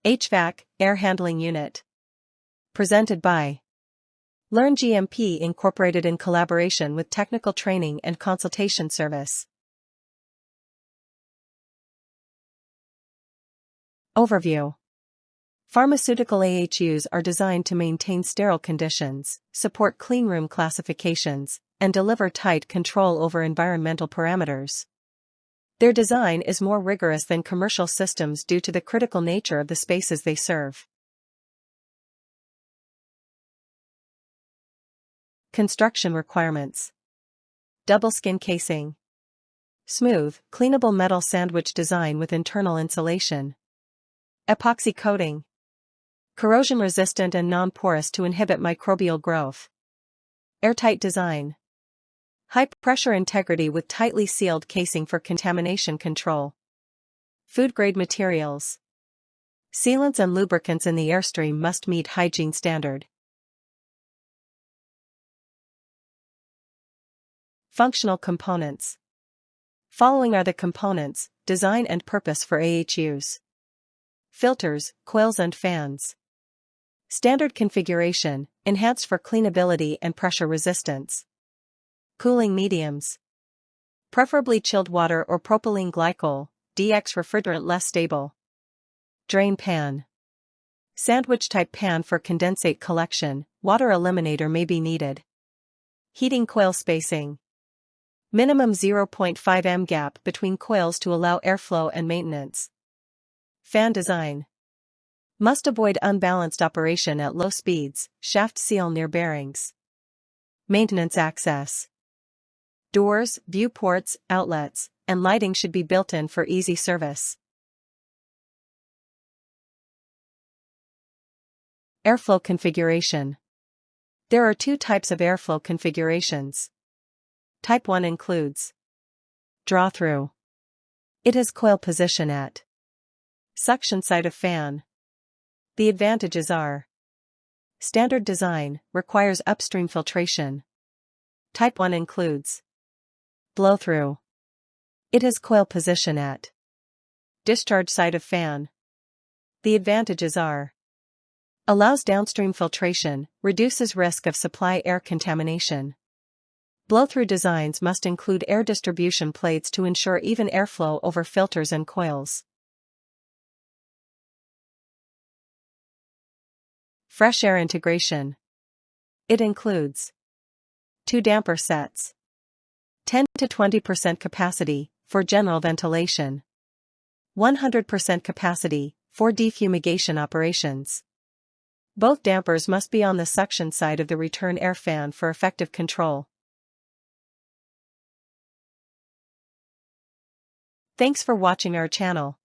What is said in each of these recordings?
HVAC, Air Handling Unit. Presented by Learn GMP Incorporated in collaboration with Technical Training and Consultation Service. Overview. Pharmaceutical AHUs are designed to maintain sterile conditions, support cleanroom classifications, and deliver tight control over environmental parameters. Their design is more rigorous than commercial systems due to the critical nature of the spaces they serve. Construction requirements. Double skin casing. Smooth, cleanable metal sandwich design with internal insulation. Epoxy coating. Corrosion resistant and non-porous to inhibit microbial growth. Airtight design. High pressure integrity with tightly sealed casing for contamination control. Food-grade materials. Sealants and lubricants in the airstream must meet hygiene standard. Functional components. Following are the components, design and purpose for AHUs. Filters, coils and fans. Standard configuration, enhanced for cleanability and pressure resistance. Cooling mediums. Preferably chilled water or propylene glycol, DX refrigerant less stable. Drain pan. Sandwich type pan for condensate collection, water eliminator may be needed. Heating coil spacing. Minimum 0.5 m gap between coils to allow airflow and maintenance. Fan design. Must avoid unbalanced operation at low speeds, shaft seal near bearings. Maintenance access. Doors, viewports, outlets, and lighting should be built in for easy service. Airflow configuration. There are two types of airflow configurations. Type 1 includes draw-through. It has coil position at suction side of fan. The advantages are: standard design, requires upstream filtration. Type 1 includes blow-through. It has coil position at discharge side of fan. The advantages are: allows downstream filtration, reduces risk of supply air contamination. Blow-through designs must include air distribution plates to ensure even airflow over filters and coils. Fresh air integration. It includes 2 damper sets. 10 to 20% capacity, for general ventilation. 100% capacity, for defumigation operations. Both dampers must be on the suction side of the return air fan for effective control. Thanks for watching our channel.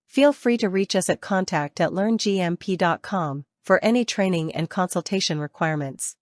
Feel free to reach us at contact@learngmp.com for any training and consultation requirements.